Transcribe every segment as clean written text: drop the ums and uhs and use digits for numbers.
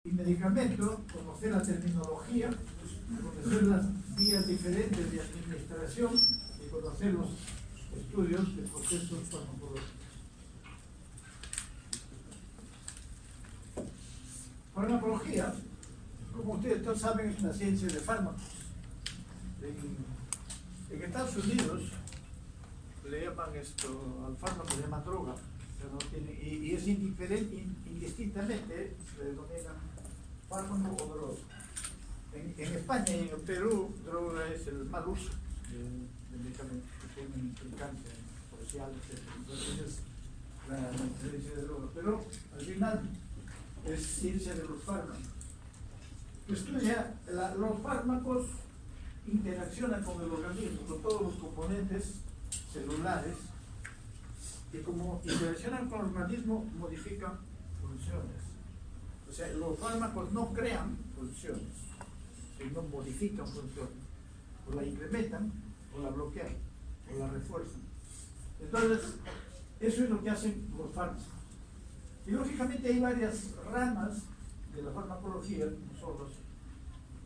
y medicamento, conocer la terminología, conocer las vías diferentes de administración y conocer los estudios de procesos farmacológicos. Farmacología, como ustedes todos saben, es una ciencia de fármacos. En Estados Unidos le llaman esto al fármaco, le llaman droga, pero no tiene, y es indiferente, indistintamente se denomina fármaco o droga. En España y en Perú, droga es el mal uso de medicamentos que tienen implicancia social, etc. Entonces es la diferencia de droga. Pero al final es ciencia de los fármacos. Estudia los fármacos, interaccionan con el organismo, con todos los componentes celulares, y como interaccionan con el organismo, modifican funciones. O sea, los fármacos no crean funciones, sino modifican funciones. O la incrementan, o la bloquean, o la refuerzan. Entonces, eso es lo que hacen los fármacos. Y lógicamente hay varias ramas de la farmacología, no solo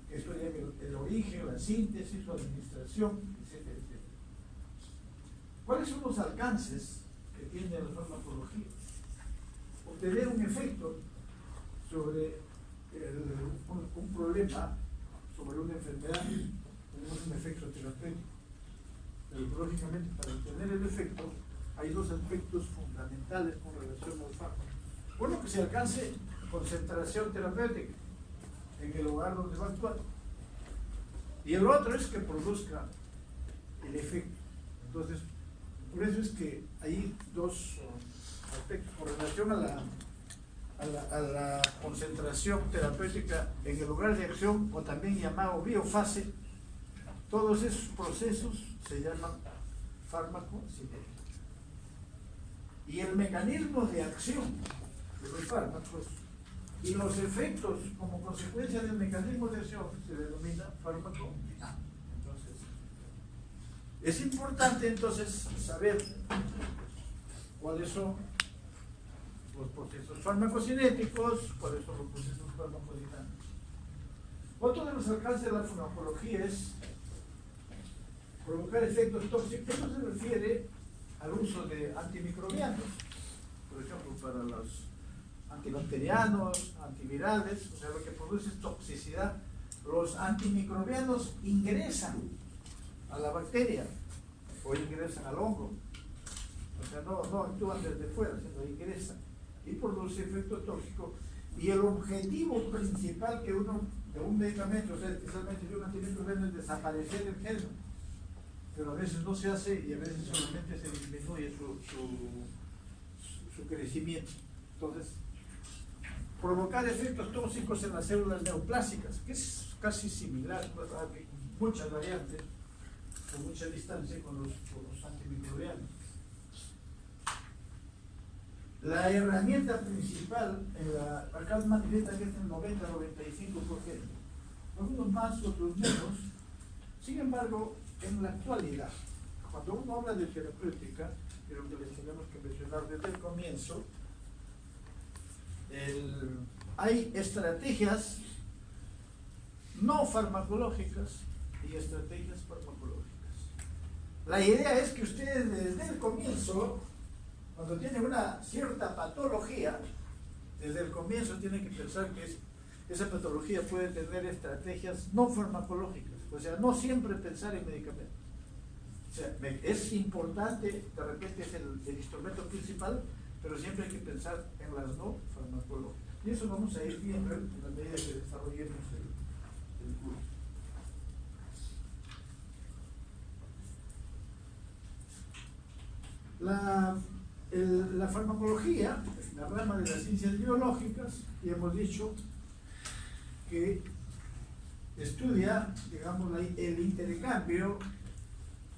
que estudian el origen, la síntesis, la administración, etcétera, etcétera. ¿Cuáles son los alcances que tiene la farmacología? Obtener un efecto sobre un problema, sobre una enfermedad, tenemos un efecto terapéutico. Pero lógicamente para obtener el efecto hay dos aspectos fundamentales con relación al fármaco. Uno, que se alcance concentración terapéutica en el lugar donde va a actuar. Y el otro es que produzca el efecto. Entonces, por eso es que hay dos aspectos con relación a la concentración terapéutica en el lugar de acción, o también llamado biofase. Todos esos procesos se llaman farmacocinética. Y el mecanismo de acción de los fármacos y los efectos como consecuencia del mecanismo de acción se denomina farmacodinámica. Entonces, es importante entonces saber cuáles son los procesos farmacocinéticos, cuáles son los procesos farmacodinámicos. Otro de los alcances de la farmacología es provocar efectos tóxicos. Esto se refiere al uso de antimicrobianos, por ejemplo, para los antibacterianos, antivirales, o sea, lo que produce es toxicidad. Los antimicrobianos ingresan a la bacteria o ingresan al hongo, o sea, no actúan desde fuera, sino ingresan y produce efecto tóxico. Y el objetivo principal de un medicamento, o sea, especialmente de un antimicrobiano, es desaparecer el germen, pero a veces no se hace y a veces solamente se disminuye su crecimiento. Entonces, provocar efectos tóxicos en las células neoplásicas, que es casi similar, hay muchas variantes, con mucha distancia con los antimicrobianos. La herramienta principal, acá manifiesta que es el 90-95%, algunos más, otros menos. Sin embargo, en la actualidad, cuando uno habla de terapéutica, creo que les tenemos que mencionar desde el comienzo, hay estrategias no farmacológicas y estrategias farmacológicas. La idea es que ustedes desde el comienzo, cuando tienen una cierta patología, desde el comienzo tienen que pensar que esa patología puede tener estrategias no farmacológicas, o sea, no siempre pensar en medicamentos. O sea, es importante, de repente es el instrumento principal, pero siempre hay que pensar en las no farmacológicas. Y eso vamos a ir viendo en la medida que desarrollemos el curso. La farmacología, la rama de las ciencias biológicas, y hemos dicho que estudia, digamos, el intercambio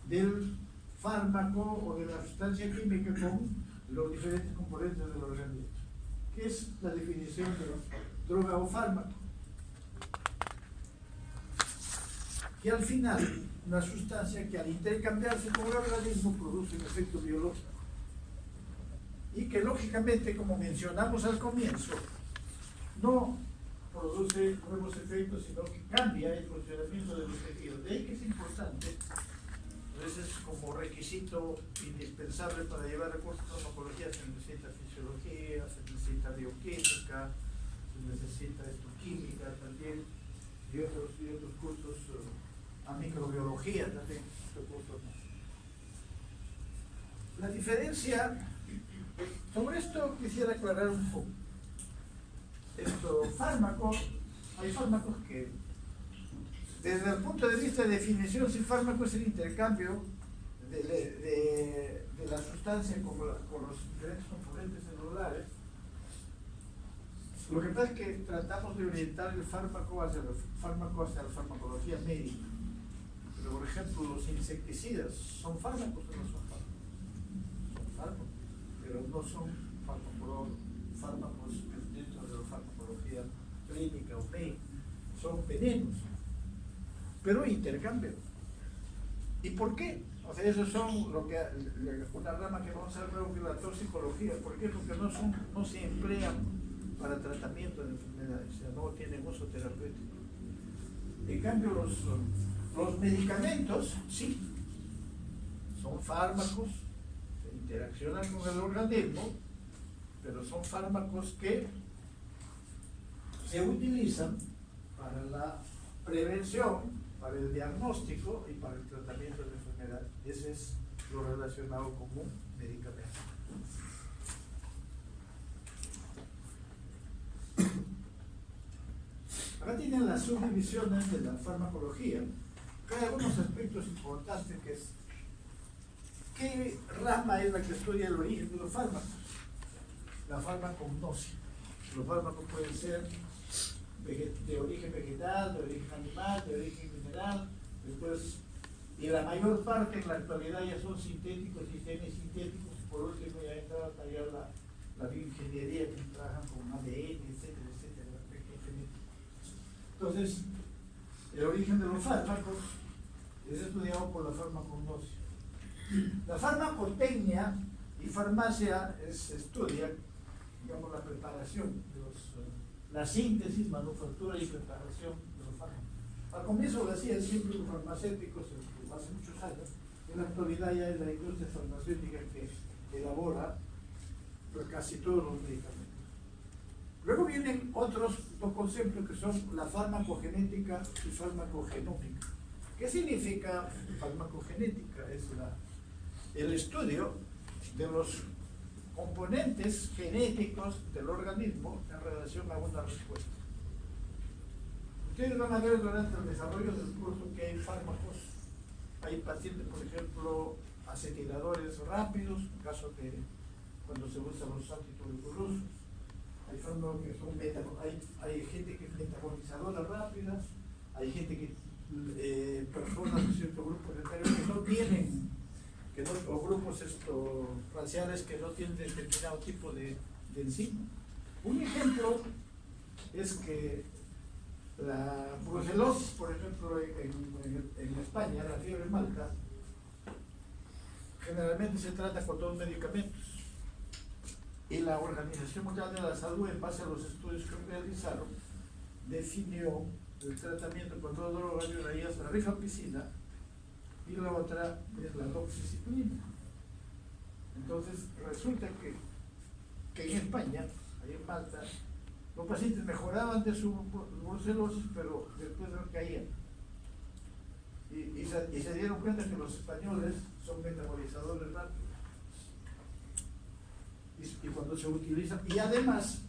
del fármaco o de la sustancia química con los diferentes componentes del organismo. ¿Qué es la definición de droga o fármaco? Que al final, una sustancia que al intercambiarse con el organismo produce un efecto biológico. Y que lógicamente, como mencionamos al comienzo, no produce nuevos efectos, sino que cambia el funcionamiento de los tejidos. De ahí que es importante, a veces como requisito indispensable para llevar a curso de farmacología se necesita fisiología, se necesita bioquímica, se necesita química también, y otros cursos, a microbiología también, otros cursos más. La diferencia, sobre esto quisiera aclarar un poco. Hay fármacos que, desde el punto de vista de definición, si fármaco es el intercambio de la sustancia con los diferentes componentes celulares. Lo que pasa es que tratamos de orientar el fármaco hacia la farmacología médica. Pero, por ejemplo, los insecticidas, ¿son fármacos o no son fármacos? Son fármacos, pero no son fármacos dentro de la farmacología clínica o médica. Son venenos, pero intercambian. ¿Y por qué? O sea, esos son una rama que vamos a ver luego, que es la toxicología. ¿Por qué? Porque no se emplean para tratamiento de enfermedades, o sea, no tienen uso terapéutico. En cambio, los medicamentos, sí, son fármacos que interaccionan con el organismo, pero son fármacos que se utilizan para la prevención, para el diagnóstico y para el tratamiento de enfermedades. Ese es lo relacionado con un medicamento. Acá tienen las subdivisiones de la farmacología. Acá hay algunos aspectos importantes, que es ¿qué rama es la que estudia el origen de los fármacos? La farmacognosia. Los fármacos pueden ser de origen vegetal, de origen animal, de origen mineral, después, y la mayor parte en la actualidad ya son sintéticos y semisintéticos. Por último, ya entra a tallar la bioingeniería, que trabajan con ADN, etcétera, etcétera. Entonces, el origen de los fármacos es estudiado por la farmacognosia. La farmacotecnia y farmacia estudia, digamos, la preparación de la síntesis, manufactura y preparación de los fármacos. Al comienzo lo hacían siempre los farmacéuticos, hace muchos años. En la actualidad ya es la industria farmacéutica que elabora casi todos los medicamentos. Luego vienen otros dos conceptos, que son la farmacogenética y farmacogenómica. ¿Qué significa farmacogenética? Es el estudio de los componentes genéticos del organismo en relación a una respuesta. Ustedes van a ver durante el desarrollo del curso que hay fármacos, hay pacientes, por ejemplo, acetiladores rápidos, en caso de cuando se usan los antituberculosos. Hay fármacos que son hay gente que es metabolizadora rápida, hay gente que personas de ciertos grupos etarios que no tienen, o grupos raciales que no tienen determinado tipo de enzima. Un ejemplo es que la brucelosis, por ejemplo, en España, la fiebre malta, generalmente se trata con dos medicamentos. Y la Organización Mundial de la Salud, en base a los estudios que realizaron, definió el tratamiento con dos drogas, y una de ellas es la rifampicina y la otra es la doxiciclina. Entonces resulta que en España, ahí en Malta, los pacientes mejoraban de su brucelosis, pero después caían. Y se dieron cuenta que los españoles son metabolizadores rápidos. Y cuando se utiliza, y además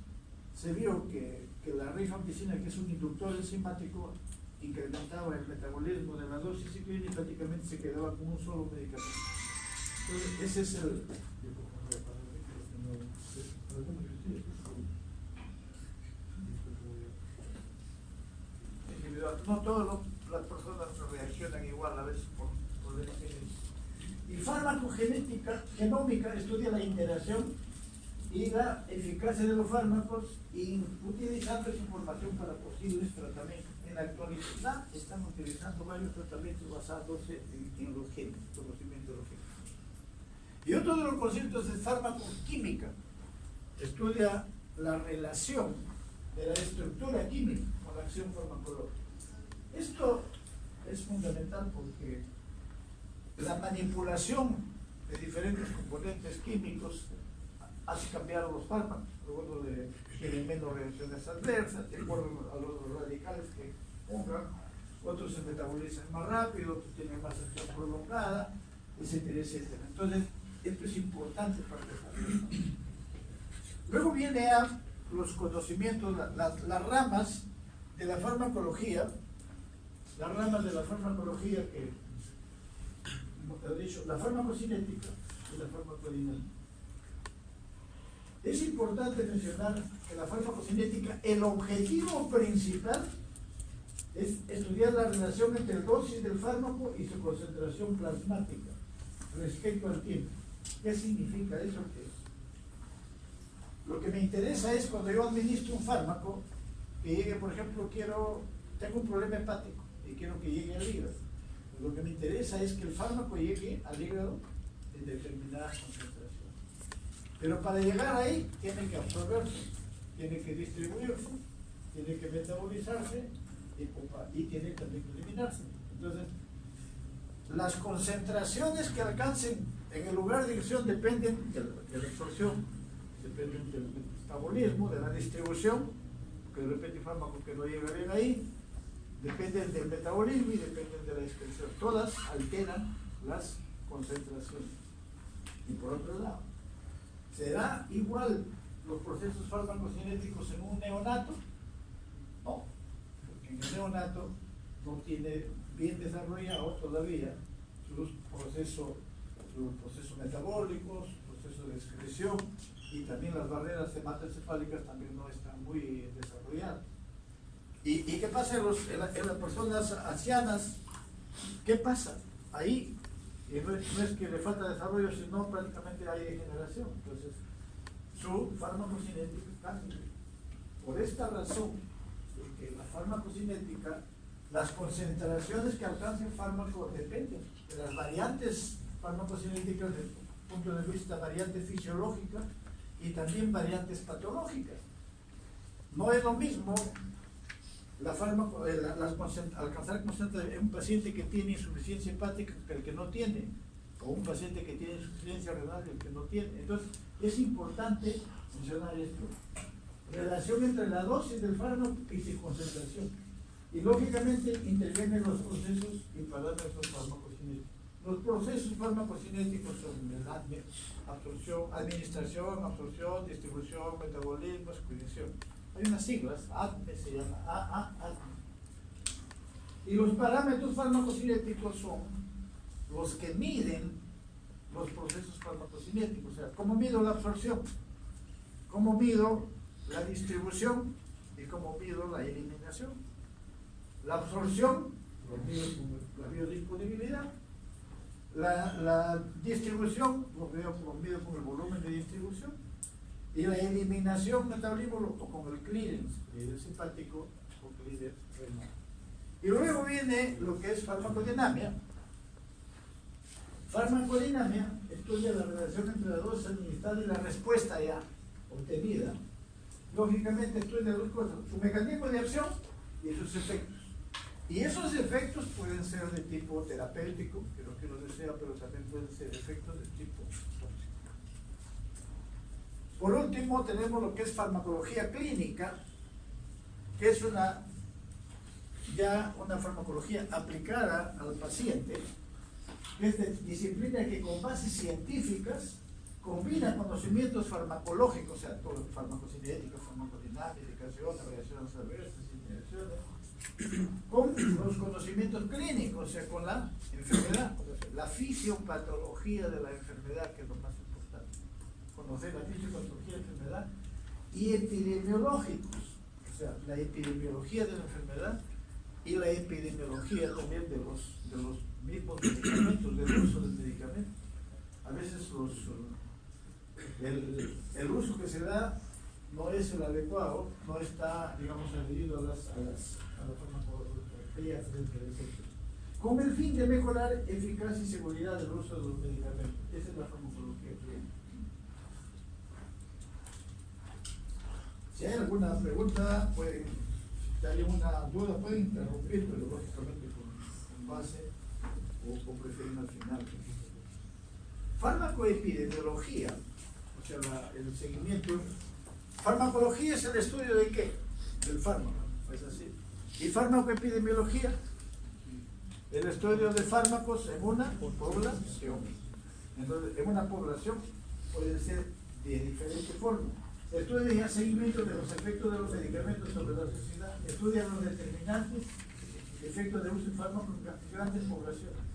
se vio que la rifampicina, que es un inductor enzimático, incrementaba el metabolismo de la doxiciclina y prácticamente se quedaba con un solo medicamento. Entonces, ese es el... No todas las personas reaccionan igual a veces por el genético. Y farmacogenética genómica estudia la interacción y la eficacia de los fármacos y utilizando esa información para posibles tratamientos. En la actualidad están utilizando varios tratamientos basándose en los genes, conocimiento de los genes. Y otro de los conceptos es farmacoquímica. Estudia la relación de la estructura química acción farmacológica. Esto es fundamental porque la manipulación de diferentes componentes químicos hace cambiar los fármacos. Luego tienen menos reacciones adversas, de acuerdo a los radicales que pongan, otros se metabolizan más rápido, otros tienen más acción prolongada, etcétera, etcétera. Entonces, esto es importante para el fármaco. Luego viene a los conocimientos, las ramas de la farmacología, que, mejor dicho, la farmacocinética y la farmacodinámica. Es importante mencionar que la farmacocinética, el objetivo principal es estudiar la relación entre el dosis del fármaco y su concentración plasmática respecto al tiempo. ¿Qué significa eso? Lo que me interesa es cuando yo administro un fármaco, que llegue, por ejemplo, tengo un problema hepático y quiero que llegue al hígado. Lo que me interesa es que el fármaco llegue al hígado en determinadas concentraciones. Pero para llegar ahí tiene que absorberse, tiene que distribuirse, tiene que metabolizarse y tiene también que eliminarse. Entonces, las concentraciones que alcancen en el lugar de acción dependen de la absorción, dependen del metabolismo, de la distribución, que de repente hay fármacos que no llegan bien ahí, dependen del metabolismo y dependen de la excreción. Todas alteran las concentraciones. Y por otro lado, ¿será igual los procesos farmacocinéticos en un neonato? No, porque en el neonato no tiene bien desarrollado todavía sus procesos metabólicos, procesos de excreción, y también las barreras hematoencefálicas también no están muy desarrolladas. ¿Y qué pasa en las personas ancianas? ¿Qué pasa? Ahí no es que le falta desarrollo, sino prácticamente hay degeneración. Entonces, su farmacocinética cambia. Por esta razón, que la farmacocinética, las concentraciones que alcanza el fármaco dependen de las variantes farmacocinéticas desde el punto de vista variante fisiológica y también patológicas. No es lo mismo alcanzar concentración en un paciente que tiene insuficiencia hepática que el que no tiene, o un paciente que tiene insuficiencia renal y el que no tiene. Entonces, es importante mencionar esto. Relación entre la dosis del fármaco y su concentración. Y lógicamente intervienen los procesos y parámetros farmacocinéticos. Los procesos farmacocinéticos son la administración, absorción, distribución, metabolismo, excreción. Hay unas siglas, ADME se llama, ADME. Y los parámetros farmacocinéticos son los que miden los procesos farmacocinéticos. O sea, ¿cómo mido la absorción? ¿Cómo mido la distribución? ¿Y cómo mido la eliminación? La absorción, lo mido con la biodisponibilidad. La distribución, lo mido con el volumen de distribución. Y la eliminación, metabolismo, con el clearance hepático o clearance renal. Y luego viene lo que es farmacodinamia. Farmacodinamia estudia la relación entre la dosis administrada y la respuesta ya obtenida. Lógicamente estudia dos cosas: su mecanismo de acción y sus efectos. Y esos efectos pueden ser de tipo terapéutico, que es lo que uno desea, pero también pueden ser efectos de tipo tóxico. Por último, tenemos lo que es farmacología clínica, que es una farmacología aplicada al paciente, que es disciplina que con bases científicas combina conocimientos farmacológicos, o sea, todo farmacocinética, farmacodinámica, indicaciones, reacciones adversas, interacciones, con los conocimientos clínicos, o sea, con la enfermedad, la fisiopatología de la enfermedad, que es lo más importante. Conocer la fisiopatología de la enfermedad y epidemiológicos, o sea, la epidemiología de la enfermedad y la epidemiología también de los mismos medicamentos, del uso del medicamento. A veces el uso que se da no es el adecuado, no está, digamos, adherido a la farmacología con el fin de mejorar eficacia y seguridad del uso de los medicamentos. Esa es la farmacología clínica. Si hay alguna pregunta, pueden citar tienen una duda pueden interrumpir, pero lógicamente con base o prefieren al final. Farmacoepidemiología, o sea, el seguimiento. Farmacología es el estudio de qué? Del fármaco, es así. Y farmacoepidemiología, el estudio de fármacos en una población. Entonces, en una población puede ser de diferente forma. Estudia el seguimiento de los efectos de los medicamentos sobre la sociedad, estudia los determinantes, efectos de uso de fármacos en grandes poblaciones.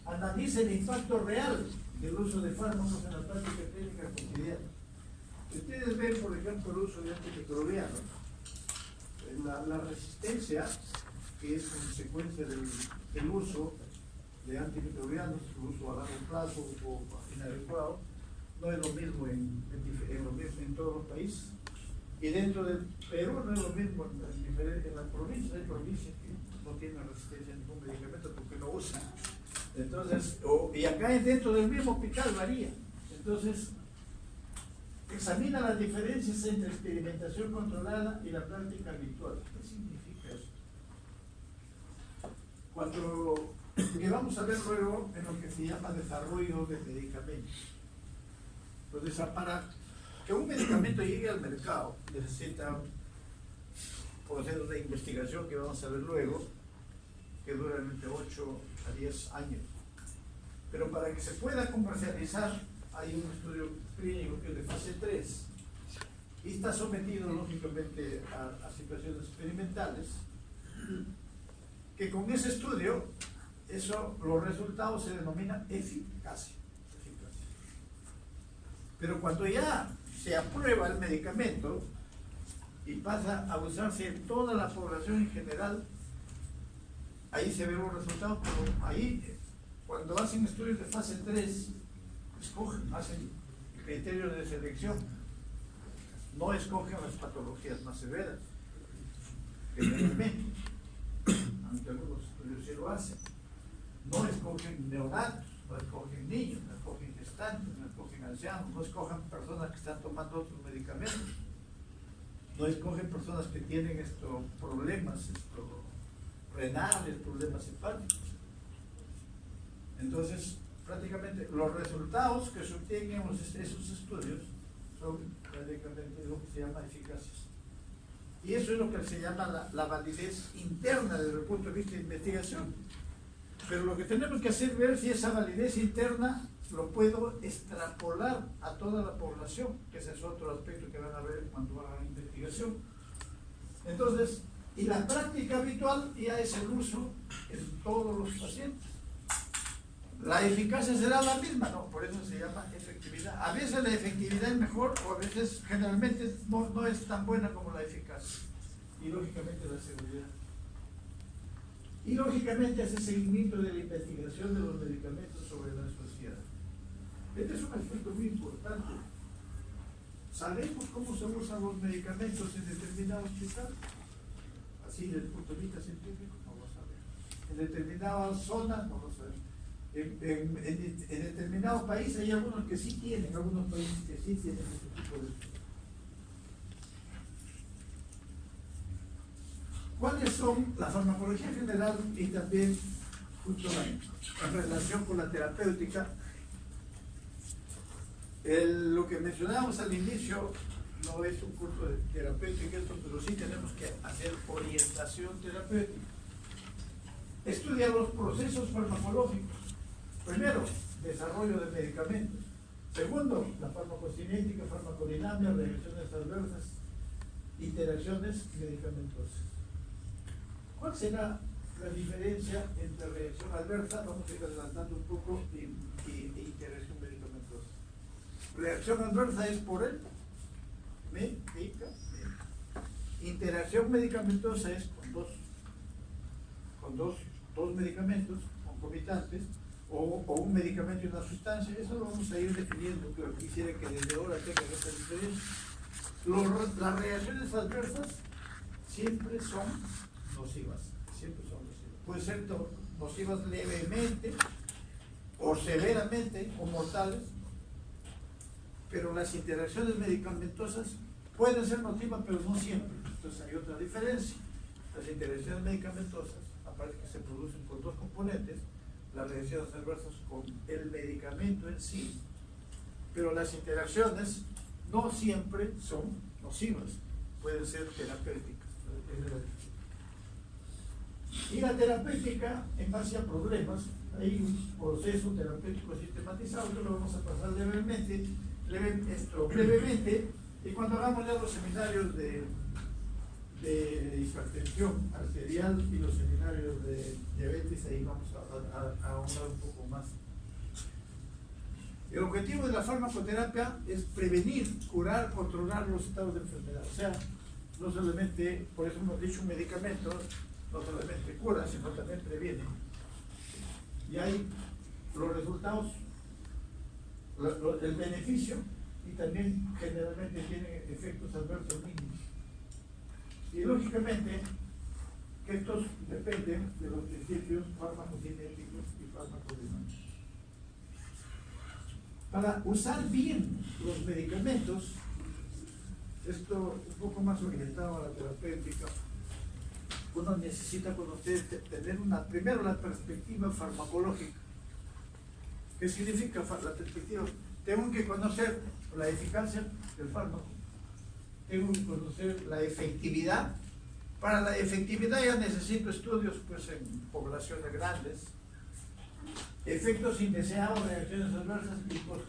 Analiza el impacto real del uso de fármacos en la práctica clínica cotidiana. Si ustedes ven, por ejemplo, el uso de antimicrobianos, la resistencia, que es consecuencia del uso de antimicrobianos, el uso a largo plazo o inadecuado, no es lo mismo en todos los países. Y dentro del Perú no es lo mismo en las provincias. Hay provincias que no tienen resistencia a ningún medicamento porque no usan. Entonces, y acá dentro del mismo hospital varía. Entonces, examina las diferencias entre experimentación controlada y la práctica habitual. ¿Qué significa eso? Que vamos a ver luego en lo que se llama desarrollo de medicamentos. Entonces, para que un medicamento llegue al mercado, necesita procesos de investigación que vamos a ver luego, que duran entre 8 a 10 años. Pero para que se pueda comercializar, hay un estudio clínico que es de fase 3 y está sometido lógicamente a situaciones experimentales, que con ese estudio, los resultados se denominan eficacia. Pero cuando ya se aprueba el medicamento y pasa a usarse en toda la población en general, ahí se ven los resultados, pero ahí, cuando hacen estudios de fase 3, hacen criterios de selección, no escogen las patologías más severas, generalmente, aunque algunos estudios sí lo hacen, no escogen neonatos, no escogen niños, no escogen gestantes, no escogen ancianos, no escogen personas que están tomando otros medicamentos, no escogen personas que tienen problemas renales, problemas hepáticos. Entonces, prácticamente los resultados que se obtienen en esos estudios son prácticamente lo que se llama eficacia. Y eso es lo que se llama la validez interna desde el punto de vista de investigación. Pero lo que tenemos que hacer es ver si esa validez interna lo puedo extrapolar a toda la población, que ese es otro aspecto que van a ver cuando hagan investigación. Entonces, y la práctica habitual ya es el uso en todos los pacientes. ¿La eficacia será la misma? No, por eso se llama efectividad. A veces la efectividad es mejor o a veces generalmente no es tan buena como la eficacia. Y lógicamente la seguridad. Y lógicamente hace seguimiento de la investigación de los medicamentos sobre la sociedad. Este es un aspecto muy importante. ¿Sabemos cómo se usan los medicamentos en determinado hospital? Así desde el punto de vista científico no lo sabemos. En determinadas zonas no lo sabemos. En determinados países hay algunos que sí tienen, algunos países que sí tienen este tipo de estudios. ¿Cuáles son la farmacología general y también justo en relación con la terapéutica? Lo que mencionábamos al inicio no es un curso de terapéutica, pero sí tenemos que hacer orientación terapéutica. Estudia los procesos farmacológicos. Primero, desarrollo de medicamentos. Segundo, la farmacocinética, farmacodinámica, reacciones adversas, interacciones medicamentosas. ¿Cuál será la diferencia entre reacción adversa? Vamos a ir adelantando un poco y interacción medicamentosa. Reacción adversa es por el medicamento. Interacción medicamentosa es con dos medicamentos concomitantes o un medicamento y una sustancia. Eso lo vamos a ir definiendo, pero quisiera que desde ahora tengan esta diferencia. Las reacciones adversas siempre son nocivas, pueden ser nocivas levemente o severamente o mortales, pero las interacciones medicamentosas pueden ser nocivas, pero no siempre. Entonces hay otra diferencia. las interacciones medicamentosas aparece que se producen con dos componentes, las reacciones adversas con el medicamento en sí, pero las interacciones no siempre son nocivas, pueden ser terapéuticas. Y la terapéutica, en base a problemas, hay un proceso terapéutico sistematizado que lo vamos a pasar brevemente, y cuando hagamos ya los seminarios de hipertensión arterial y los seminarios de diabetes, ahí vamos a ahondar un poco más. El objetivo de la farmacoterapia es prevenir, curar, controlar los estados de enfermedad. O sea, no solamente, por eso hemos dicho, un medicamento no solamente cura, sino también previene. Y hay los resultados, el beneficio, y también generalmente tiene efectos adversos mínimos. Y lógicamente que estos dependen de los principios farmacocinéticos y farmacodinámicos. Para usar bien los medicamentos, esto un poco más orientado a la terapéutica, uno necesita conocer, tener primero la perspectiva farmacológica. ¿Qué significa la perspectiva? Tengo que conocer la eficacia del fármaco, tengo que conocer la efectividad. Para la efectividad ya necesito estudios pues, en poblaciones grandes, efectos indeseados, reacciones adversas y cosas.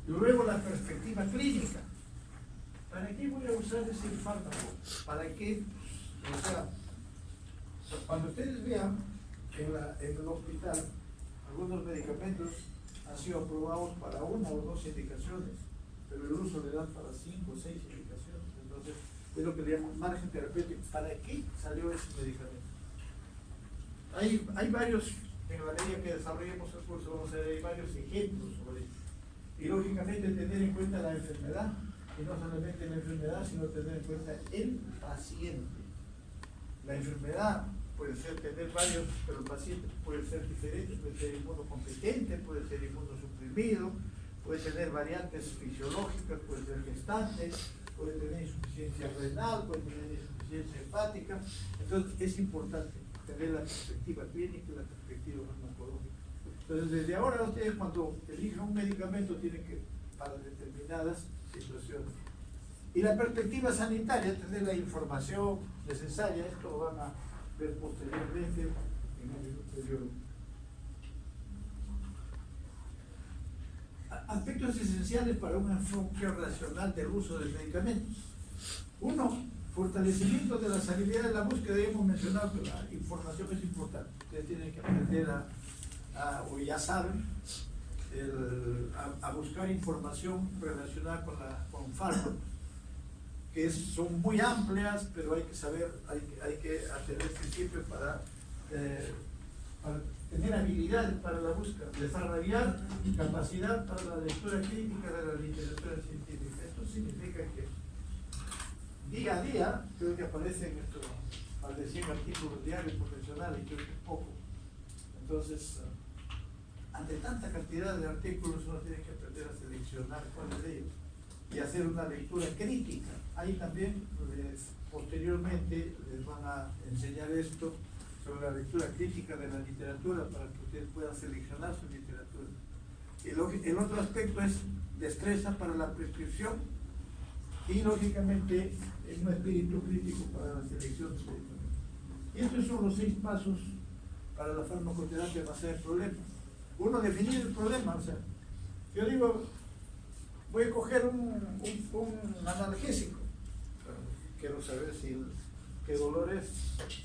Luego la perspectiva clínica. ¿Para qué voy a usar ese fármaco? ¿Para qué? O sea, cuando ustedes vean en el hospital, algunos medicamentos han sido aprobados para 1 o 2 indicaciones, pero el uso le dan para 5 o 6 indicaciones. Entonces, es lo que le llaman margen terapéutico. ¿Para qué salió ese medicamento? Hay varios, en la medida que desarrollemos el curso, vamos a ver, hay varios ejemplos sobre esto. Y lógicamente tener en cuenta la enfermedad, y no solamente la enfermedad, sino tener en cuenta el paciente. La enfermedad puede ser tener varios, pero el paciente puede ser diferente, puede ser inmunocompetente, puede ser inmunosuprimido, puede tener variantes fisiológicas, puede ser gestante, puede tener insuficiencia renal, puede tener insuficiencia hepática. Entonces es importante tener la perspectiva clínica y la perspectiva farmacológica. Entonces desde ahora ustedes cuando elijan un medicamento tienen que, para determinadas situaciones. Y la perspectiva sanitaria, tener la información necesaria, esto lo van a ver posteriormente en el periodo. Aspectos esenciales para un enfoque racional del uso de medicamentos. Uno, fortalecimiento de las habilidades de la búsqueda. Ya hemos mencionado que la información es importante. Ustedes tienen que aprender o ya saben, a buscar información relacionada con fármacos, que son muy amplias, pero hay que saber, hay que tener principios para tener habilidades para la búsqueda, desarrollar capacidad para la lectura crítica de la literatura científica. Esto significa que día a día, creo que aparecen estos más de 100 artículos diarios profesionales, creo que es poco. Entonces, ante tanta cantidad de artículos, uno tiene que aprender a seleccionar cuáles de ellos y hacer una lectura crítica. Ahí también, posteriormente, les van a enseñar esto sobre la lectura crítica de la literatura para que ustedes puedan seleccionar su literatura. Y el otro aspecto es destreza para la prescripción y, lógicamente, un espíritu crítico para la selección de medicamentos. Y estos son los 6 pasos para la farmacoterapia basada en problemas. Uno, definir el problema. O sea, yo digo, voy a coger un analgésico. Quiero saber qué dolor es,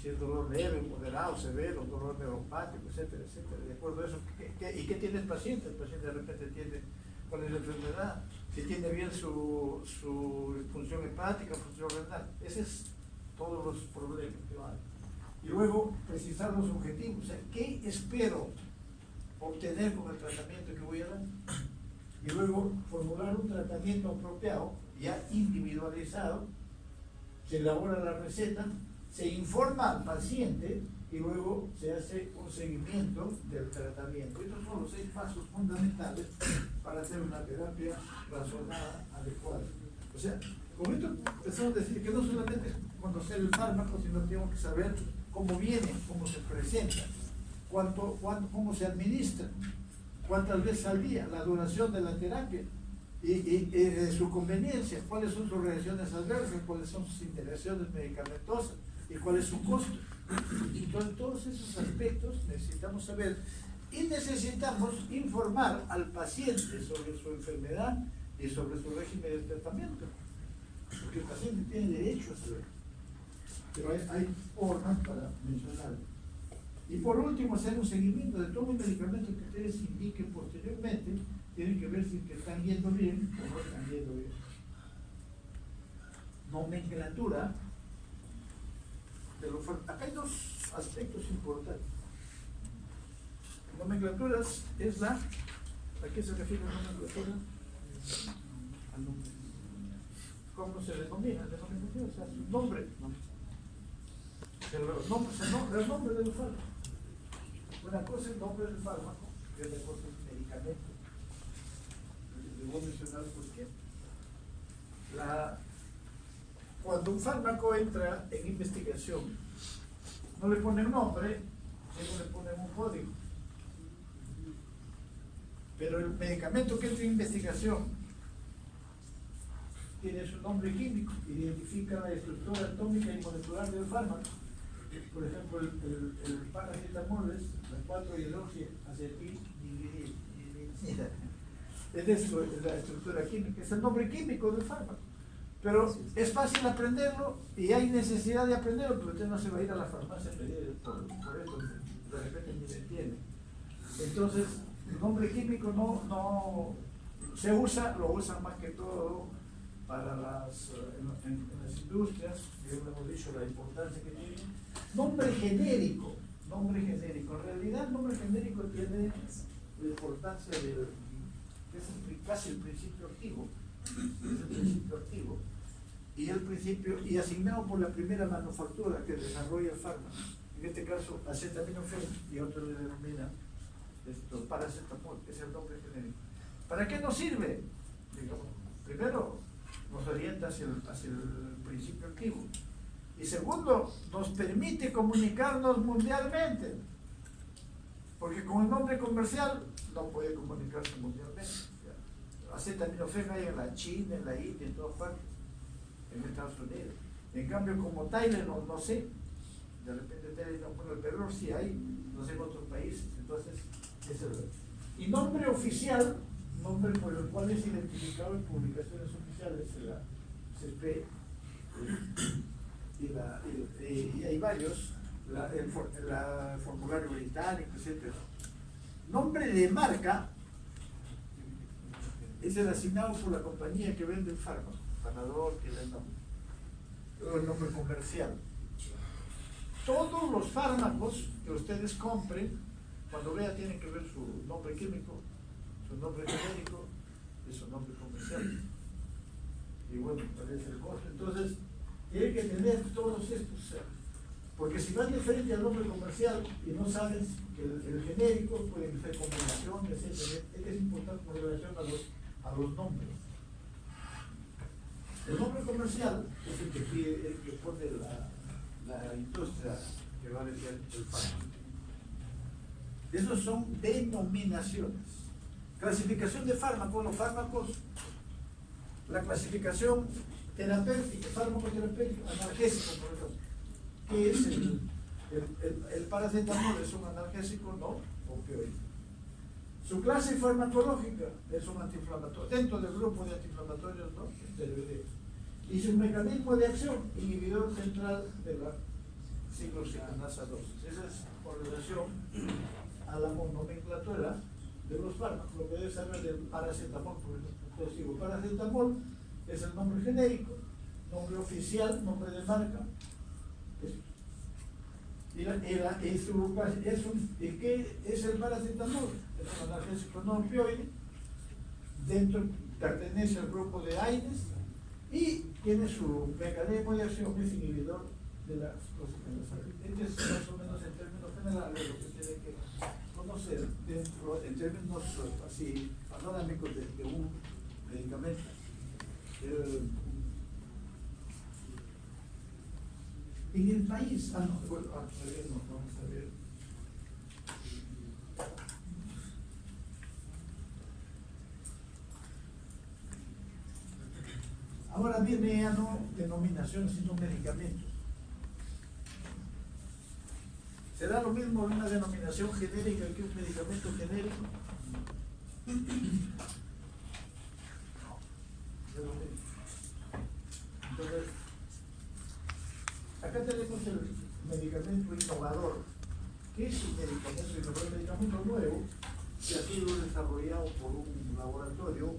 si es dolor leve, moderado, severo, dolor neuropático, etcétera, etcétera. De acuerdo a eso, ¿y qué tiene el paciente? El paciente de repente tiene cuál es la enfermedad, si tiene bien su función hepática, función renal. Ese es todos los problemas que van. Y luego, precisar los objetivos. O sea, ¿qué espero obtener con el tratamiento que voy a dar? Y luego, formular un tratamiento apropiado, ya individualizado. Se elabora la receta, se informa al paciente y luego se hace un seguimiento del tratamiento. Estos son los 6 pasos fundamentales para hacer una terapia razonada, adecuada. O sea, con esto empezamos a decir que no solamente es conocer el fármaco, sino tengo que saber cómo viene, cómo se presenta, cómo se administra, cuántas veces al día, la duración de la terapia y su conveniencia, cuáles son sus reacciones adversas, cuáles son sus interacciones medicamentosas y cuál es su costo. Entonces, todos esos aspectos necesitamos saber y necesitamos informar al paciente sobre su enfermedad y sobre su régimen de tratamiento, porque el paciente tiene derecho a saber, pero hay formas para mencionarlo. Y por último, hacer un seguimiento de todos los medicamentos que ustedes indiquen posteriormente. Tienen que ver si que están yendo bien o no están yendo bien. Nomenclatura de los fármacos. Acá hay dos aspectos importantes. Nomenclaturas es ¿a qué se refiere la nomenclatura? Al nombre. ¿Cómo se denomina? Denominación, o sea, su nombre. El nombre del fármaco. Una cosa es el nombre del fármaco y otra cosa es el medicamento. Les voy a mencionar por qué. Cuando un fármaco entra en investigación, no le ponen nombre, sino le ponen un código. Pero el medicamento que entra en investigación tiene su nombre químico, identifica la estructura atómica y molecular del fármaco. Por ejemplo, el paracetamol es la 4-hidroxiacetildimetilcina. Es la estructura química, es el nombre químico del fármaco. Pero es fácil aprenderlo y hay necesidad de aprenderlo, pero usted no se va a ir a la farmacia a pedir por esto, de repente ni se entiende. Entonces, el nombre químico no se usa, lo usan más que todo para en las industrias, ya hemos dicho la importancia que tiene. Nombre genérico. En realidad, el nombre genérico tiene la importancia es casi el principio activo. Y asignado por la primera manufactura que desarrolla el fármaco. En este caso, acetaminofén, y otro le denomina paracetamol, que es el nombre genérico. ¿Para qué nos sirve? Digamos, primero, nos orienta hacia el principio activo. Y segundo, nos permite comunicarnos mundialmente. Porque con el nombre comercial no puede comunicarse mundialmente. Acetaminofén hay en la China, en la India, en todas partes, en Estados Unidos. En cambio, como Tylenol, no sé, de repente Tylenol, bueno, el Perú sí hay, no sé, en otros países. Entonces, y nombre oficial, nombre por el cual es identificado en publicaciones oficiales, la CP, y hay varios, el formulario británico, etc. Nombre de marca es el asignado por la compañía que vende el fármaco, Panadol, que da el nombre, o el nombre comercial. Todos los fármacos que ustedes compren, cuando vea, tienen que ver su nombre químico, su nombre genérico y su nombre comercial. Y bueno, parece el costo. Entonces, tiene que tener todos estos, porque si van de frente al nombre comercial y no sabes que el genérico puede ser combinación, etc., es importante con relación a los nombres. El nombre comercial es el que pone la industria que va a vender el fármaco. Esos son denominaciones. Clasificación de fármacos, los fármacos, la clasificación terapéutica, fármaco terapéutico, analgésico, por ejemplo. ¿Qué es el paracetamol? Es un analgésico, no opioide. Su clase farmacológica es un antiinflamatorio, dentro del grupo de antiinflamatorios, no esteroideos. Y su mecanismo de acción, inhibidor central de la ciclocitinasa 2. Esa es por relación a la nomenclatura de los fármacos. Lo que debe saber del paracetamol, por ejemplo. Entonces digo, paracetamol es el nombre genérico, nombre oficial, nombre de marca. ¿Qué es el paracetamol? Es un analgésico no opioide, pertenece al grupo de AINES y tiene su mecanismo de acción, es inhibidor de las cosas que nos salen. Este es más o menos en términos generales lo que tiene que conocer en términos así panorámicos de un medicamento. En el país, no, bueno, vamos a ver. Ahora viene ya no denominación, sino medicamentos. ¿Será lo mismo una denominación genérica que un medicamento genérico? Entonces, acá tenemos el medicamento innovador. ¿Qué es un medicamento innovador? Un medicamento nuevo que ha sido desarrollado por un laboratorio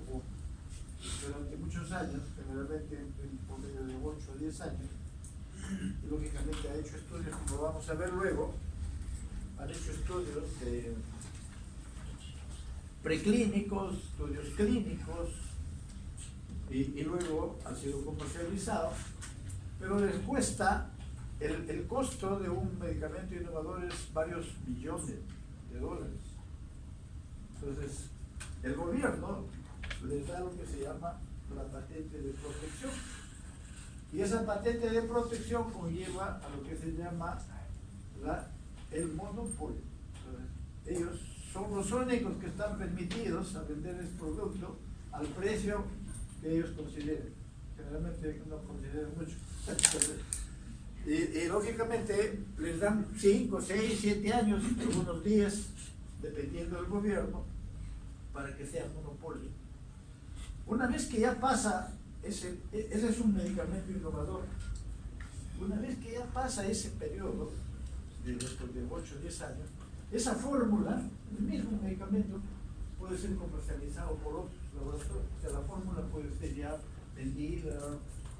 durante muchos años, generalmente por medio de 8 o 10 años, y lógicamente ha hecho estudios, como vamos a ver luego, han hecho estudios preclínicos, estudios clínicos, y luego ha sido comercializado, pero les cuesta, el costo de un medicamento innovador es varios millones de dólares. Entonces, el gobierno les da lo que se llama la patente de protección, y esa patente de protección conlleva a lo que se llama el monopolio. Entonces, ellos son los únicos que están permitidos a vender el producto al precio que ellos consideren. Generalmente no consideran mucho. Y lógicamente les dan 5, 6, 7 años, algunos 10, dependiendo del gobierno, para que sea monopolio. Una vez que ya pasa, ese es un medicamento innovador, una vez que ya pasa ese periodo, de 8 o 10 años, esa fórmula, el mismo medicamento, puede ser comercializado por otros laboratorios. O sea, la fórmula puede ser ya vendida,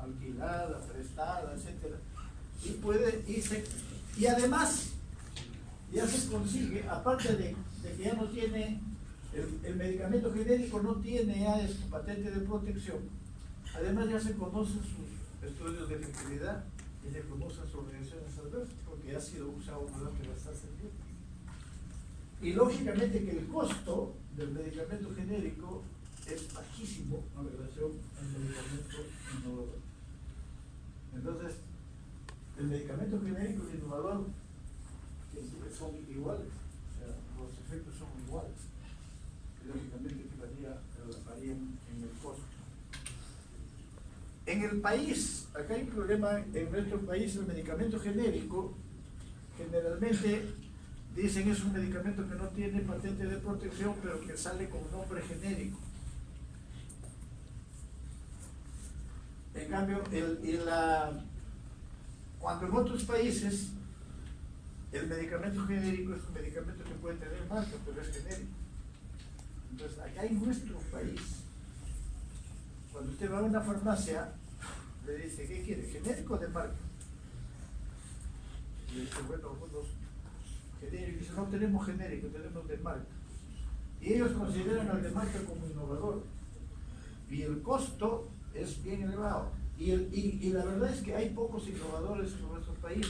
alquilada, prestada, etc. Y además, ya se consigue, aparte de que ya no tiene, el medicamento genérico no tiene ya su patente de protección, además ya se conocen sus estudios de efectividad y se conocen sus reacciones adversas, porque ya ha sido usado durante bastante tiempo. Y lógicamente que el costo del medicamento genérico es bajísimo en relación al medicamento innovador. Entonces, el medicamento genérico y el innovador son iguales, o sea, los efectos son iguales. Y lógicamente que varían en el costo. En el país, acá hay un problema, en nuestro país el medicamento genérico generalmente dicen es un medicamento que no tiene patente de protección, pero que sale con nombre genérico. En cambio, cuando en otros países el medicamento genérico es un medicamento que puede tener marca, pero es genérico. Entonces, acá en nuestro país, cuando usted va a una farmacia, le dice, ¿qué quiere? ¿Genérico o de marca? Y le dice, bueno, algunos genéricos. Dice, no tenemos genérico, tenemos de marca. Y ellos consideran al de marca como innovador. Y el costo es bien elevado. Y la verdad es que hay pocos innovadores en nuestro país.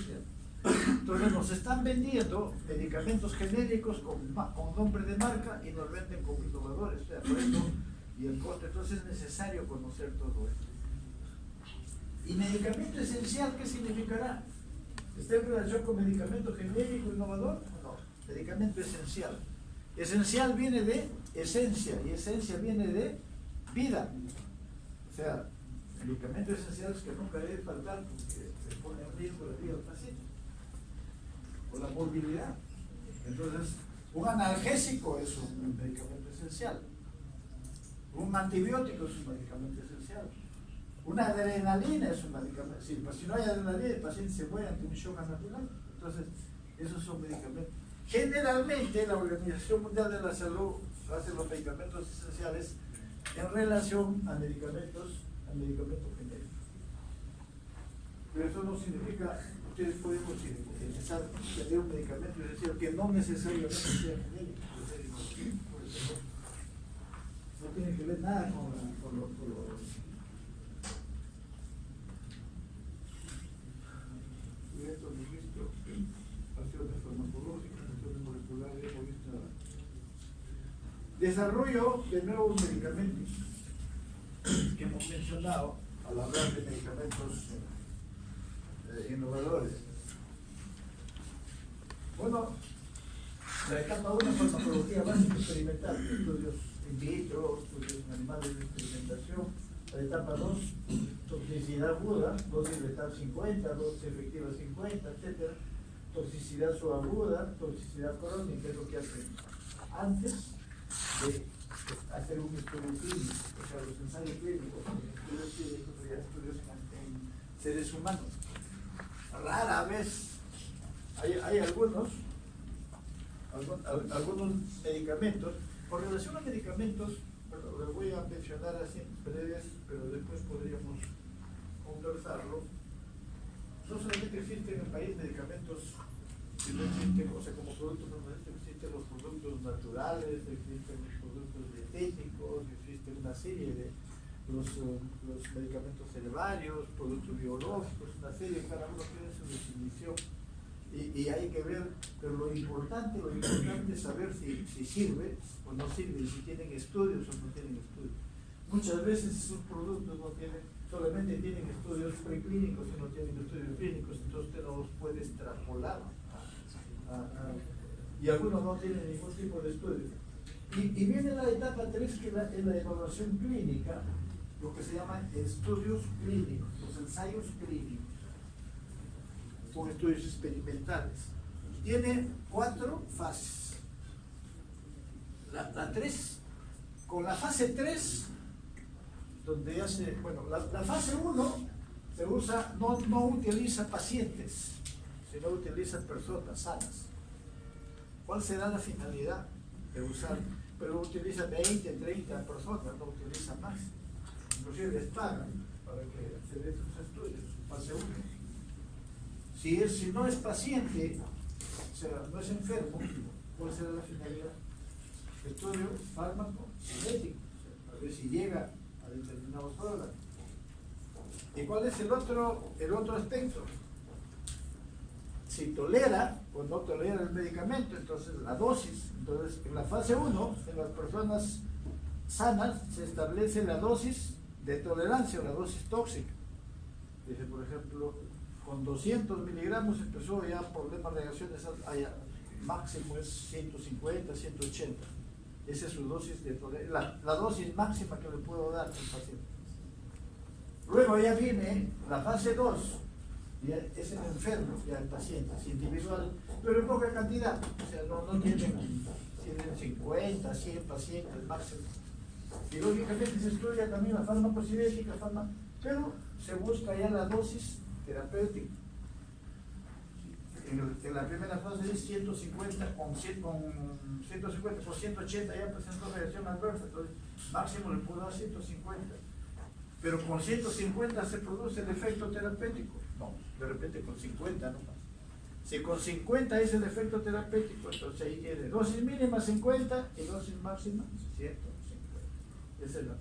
Entonces nos están vendiendo medicamentos genéricos con nombre de marca y nos venden como innovadores. O sea, por eso, y el costo. Entonces es necesario conocer todo esto. ¿Y medicamento esencial qué significará? ¿Está en relación con medicamento genérico innovador? No, medicamento esencial. Esencial viene de esencia y esencia viene de vida. O sea, medicamentos esenciales que nunca debe faltar porque se pone en riesgo la vida del paciente o la movilidad. Entonces, un analgésico es un medicamento esencial, un antibiótico es un medicamento esencial, una adrenalina es un medicamento. Sí, pues si no hay adrenalina, el paciente se muere ante un shock anafiláctico. Entonces, esos son medicamentos. Generalmente, la Organización Mundial de la Salud hace los medicamentos esenciales en relación a medicamentos genéricos. Pero eso no significa, ustedes pueden empezar a tener un medicamento esencial que no necesariamente sea genérico. No tiene que ver nada con lo acciones farmacológicas, acciones moleculares, hemos visto nada. Desarrollo de nuevos medicamentos que hemos mencionado al hablar de medicamentos innovadores. Bueno, la etapa 1 es farmacología básica experimental, estudios in vitro, estudios en animales de experimentación. La etapa 2, toxicidad aguda, dosis letal 50, dosis efectiva 50, etc. Toxicidad subaguda, toxicidad crónica, es lo que hacen antes de hacer un estudio clínico, o sea, los ensayos clínicos, estudios clínicos, ya estudios en seres humanos. Rara vez hay algunos medicamentos. Con relación a medicamentos, bueno, les voy a mencionar así breves, pero después podríamos conversarlo. No solamente existen en el país medicamentos, sino existen, o sea, como productos normales, existen los productos naturales, existen los productos dietéticos, existe una serie de los medicamentos herbarios, productos biológicos, una serie, cada uno tiene su definición. Y hay que ver, pero lo importante es saber si sirve o no sirve, si tienen estudios o no tienen estudios. Muchas veces esos productos no tienen, solamente tienen estudios preclínicos y no tienen estudios clínicos, entonces usted no los puede extrapolar. Y algunos no tienen ningún tipo de estudio. Y viene la etapa 3, que es la evaluación clínica, lo que se llaman estudios clínicos, los ensayos clínicos. Son estudios experimentales. Tiene 4 fases. La 3, con la fase 3, donde ya se, bueno, la fase 1 se usa, no utiliza pacientes, sino utiliza personas sanas. ¿Cuál será la finalidad de usar? Pero utiliza 20, 30 personas, no utiliza más. Inclusive les pagan para que se den sus estudios, fase 1. Si no es paciente, o sea, no es enfermo, ¿cuál será la finalidad? Estudio fármaco genético, o sea, a ver si llega a determinados órganos. ¿Y cuál es el otro aspecto? Si tolera o no tolera el medicamento, entonces la dosis. Entonces, en la fase 1, en las personas sanas, se establece la dosis de tolerancia o la dosis tóxica. Dice, por ejemplo, con 200 miligramos empezó ya problemas de reacciones, máximo es 150, 180. Esa es su dosis de tolerancia, la dosis máxima que le puedo dar al paciente. Luego ya viene la fase 2, ya es el enfermo, ya el paciente, es individual, pero en poca cantidad, o sea, no tienen 50, 100 pacientes máximo. Y lógicamente se estudia también la farmacocinética, pero se busca ya la dosis terapéutica. En la primera fase es 150 con 180 ya presentó reacción adversa, entonces máximo le puedo dar 150. Pero con 150 se produce el efecto terapéutico. No, de repente con 50 no más. Si con 50 es el efecto terapéutico, entonces ahí tiene dosis mínima 50 y dosis máxima 150. Esa es la.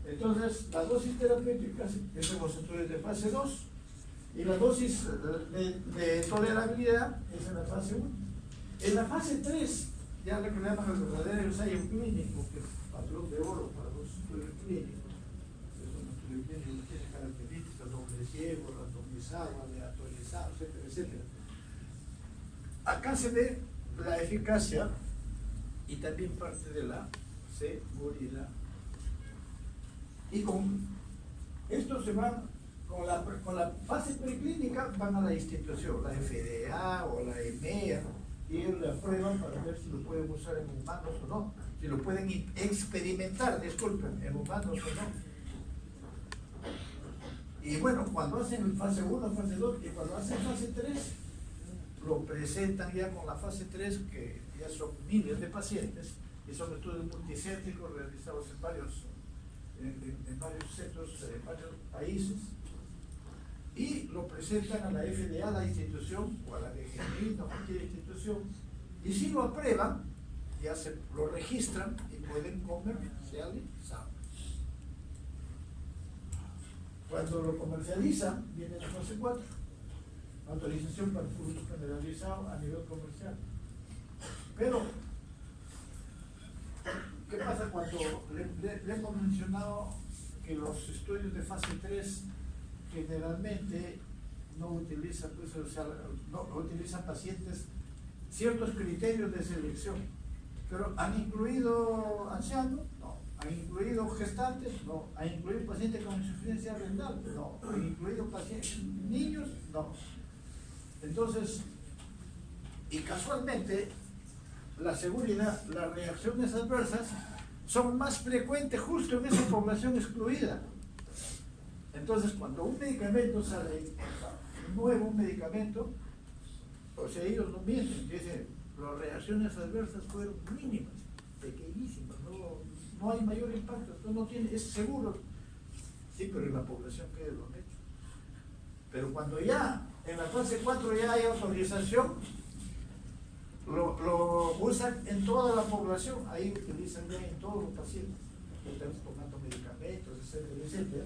Entonces, la dosis terapéutica es en los estudios de fase 2 y la dosis de tolerabilidad es en la fase 1. En la fase 3, ya lo que le llaman el verdadero ensayo clínico, que es patrón de oro para los estudios clínicos. Es un estudio clínico que tiene características doble ciego, randomizado, aleatorizado, etcétera, etcétera. Acá se ve la eficacia y también parte de la seguridad. Y con esto se van, con la fase preclínica van a la institución, la FDA o la EMEA, y ellos le aprueban para ver si lo pueden usar en humanos o no, si lo pueden experimentar, disculpen, en humanos o no. Y bueno, cuando hacen fase 1, fase 2, y cuando hacen fase 3, lo presentan ya con la fase 3, que ya son miles de pacientes, y son estudios multicéntricos realizados en varios centros, en varios países, y lo presentan a la FDA, a la institución, o a la DGI, o cualquier institución, y si lo aprueban, ya lo registran y pueden comercializar. Cuando lo comercializan, viene la fase 4, autorización para el uso generalizado a nivel comercial. Pero, ¿qué pasa cuando le hemos mencionado que los estudios de fase 3 generalmente no utilizan, pues, o sea, no utilizan pacientes ciertos criterios de selección. Pero ¿han incluido ancianos? No. ¿Han incluido gestantes? No. ¿Han incluido pacientes con insuficiencia renal? No. ¿Han incluido pacientes niños? No. Entonces, y casualmente, la seguridad, las reacciones adversas son más frecuentes justo en esa población excluida. Entonces, cuando un medicamento sale, nuevo un medicamento, o sea, ellos no mienten, dicen, las reacciones adversas fueron mínimas, pequeñísimas, no hay mayor impacto, entonces no tiene, es seguro. Sí, pero en la población que lo han hecho. Pero cuando ya, en la fase 4 ya hay autorización, lo usan en toda la población, ahí utilizan ya en todos los pacientes, estamos tomando medicamentos, etcétera, etcétera.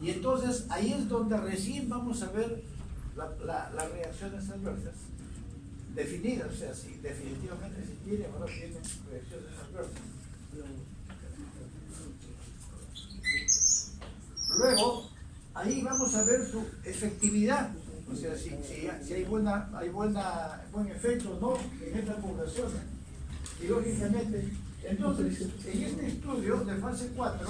Y entonces ahí es donde recién vamos a ver las reacciones adversas definidas, o sea, si definitivamente si tiene o no tiene reacciones adversas. Luego, ahí vamos a ver su efectividad, o sea, si hay buen efecto o no en esta población. Y lógicamente, entonces, en este estudio de fase 4,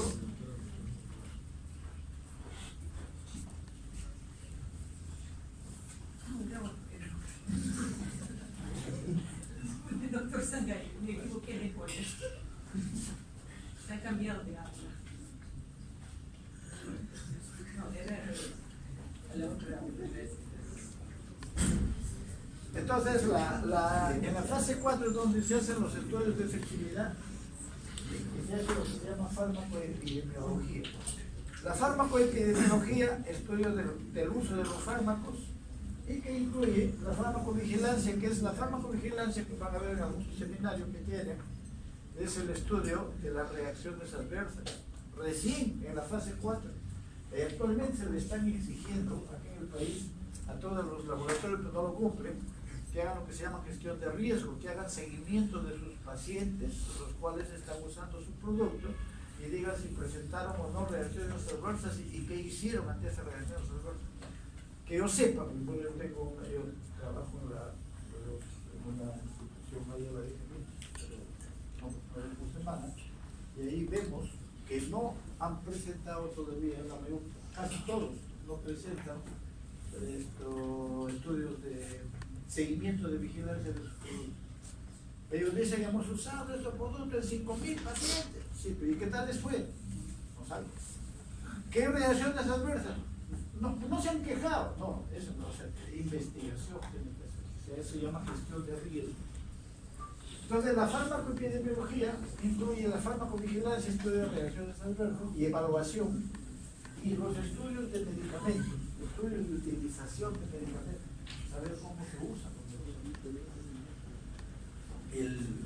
Doctor Sangari, me equivoqué de poner. Se ha cambiado de habla. No, era la otra. entonces en la fase 4 es donde se hacen los estudios de efectividad y se hace lo que se llama farmacoepidemiología. La farmacoepidemiología, estudio del uso de los fármacos, y que incluye la farmacovigilancia, que es la farmacovigilancia que van a ver en algún seminario que tienen, es el estudio de las reacciones adversas, recién en la fase 4. Actualmente se le están exigiendo aquí en el país a todos los laboratorios que no lo cumplen, que hagan lo que se llama gestión de riesgo, que hagan seguimiento de sus pacientes, los cuales están usando su producto, y digan si presentaron o no reacciones adversas y qué hicieron ante esas reacciones adversas. Que yo sepa, porque yo trabajo en una institución mayor de pero no semanas, y ahí vemos que no han presentado todavía, casi todos no presentan estudios de seguimiento de vigilancia de sus productos. Ellos dicen que hemos usado estos productos en 5.000 pacientes. Sí, pero ¿y qué tal les fue? No saben. ¿Qué reacciones adversas? No se han quejado, no, eso no, o sea, investigación tiene que hacer, o sea, eso se llama gestión de riesgo. Entonces, la farmacoepidemiología incluye la farmacovigilancia, estudio de reacciones adversas y evaluación, y los estudios de medicamentos, estudios de utilización de medicamentos, saber cómo se usan los medicamentos.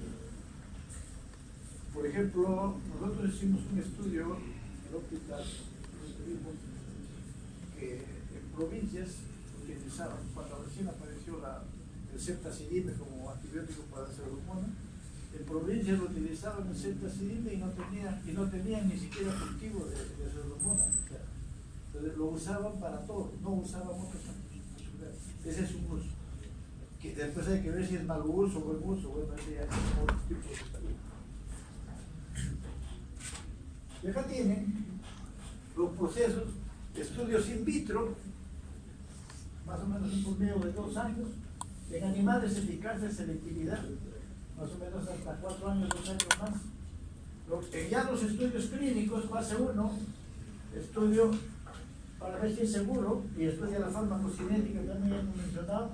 Por ejemplo, nosotros hicimos un estudio en el hospital, que en provincias utilizaban, cuando recién apareció el ceftazidime como antibiótico para hacer hormonas, en provincias lo utilizaban el ceftazidime y no tenían ni siquiera cultivo de hacer hormonas. Entonces lo usaban para todo, no usaban otros antibióticos. Ese es un uso. Que después hay que ver si es mal uso o buen uso, bueno, ese hay otros tipos de salud. Y acá tienen los procesos, estudios in vitro, más o menos un promedio de 2 años, en animales eficacia de selectividad, más o menos hasta 4 años, 2 años más. Ya los estudios clínicos, fase 1, estudio para ver si es seguro, y estudia la farmacocinética, también hemos mencionado,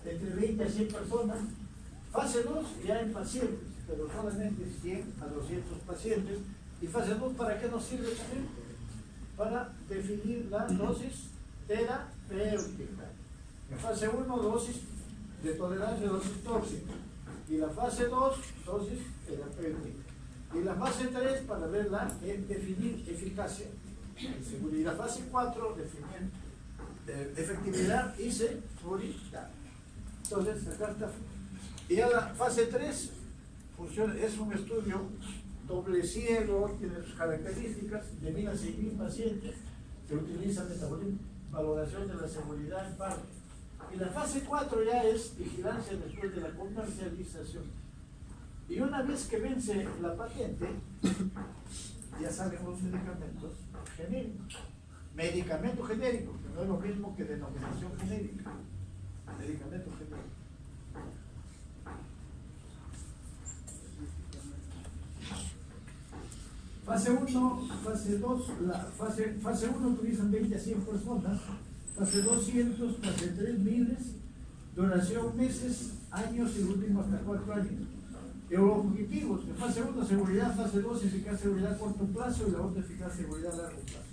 entre 20 a 100 personas. Fase 2 ya en pacientes, pero solamente 100 a 200 pacientes. ¿Y fase 2 para qué nos sirve también? Para definir la dosis terapéutica. En fase 1, dosis de tolerancia, dosis tóxica. Y la fase 2, dosis terapéutica. Y la fase 3 para ver definir eficacia y seguridad. Y la fase 4, definir efectividad y seguridad. Entonces, acá está. Y ya la fase 3 funciona, es un estudio doble ciego, tiene sus características, de 1.000 a 6.000 pacientes, se utiliza metabolismo, valoración de la seguridad en parte. Y la fase 4 ya es vigilancia después de la comercialización. Y una vez que vence la patente, ya salen los medicamentos genéricos. Medicamento genérico, que no es lo mismo que denominación genérica. Medicamento genérico. Fase 1, fase 2, fase 1 utilizan 20 a 100 personas, fase 200, fase 3 miles, duración meses, años y último hasta 4 años. Y los objetivos, de fase 1 seguridad, fase 2 eficaz seguridad a corto plazo y la otra eficaz seguridad a largo plazo.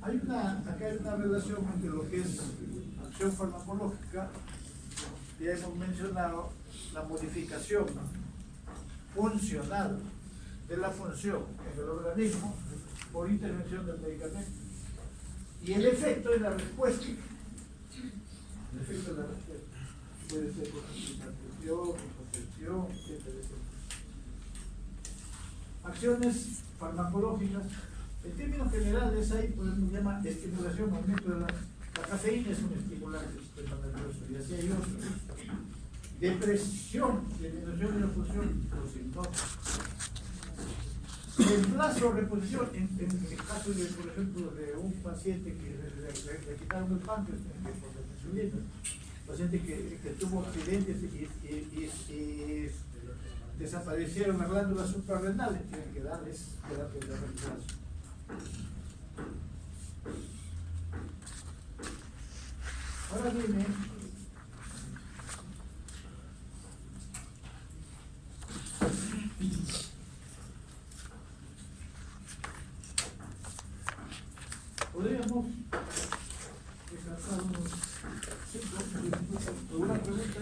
Acá hay una relación entre lo que es acción farmacológica, ya hemos mencionado la modificación funcional de la función en el organismo por intervención del medicamento. Y el efecto es la respuesta. El efecto es la respuesta. Puede ser por hipertensión, hipotensión, etc. Acciones farmacológicas. En términos generales, ahí podemos llamar estimulación, aumento de la cafeína es un estimulante del sistema nervioso, y así hay otros. Depresión, disminución de la función, los síntomas. Reemplazo o reposición, en el caso de, por ejemplo, de un paciente que le quitaron el páncreas por la insulina, paciente que tuvo accidentes y desaparecieron las glándulas suprarrenales, tienen que darles terapia de reemplazo. Ahora dime, podríamos descansar unos 5 minutos. ¿Alguna pregunta?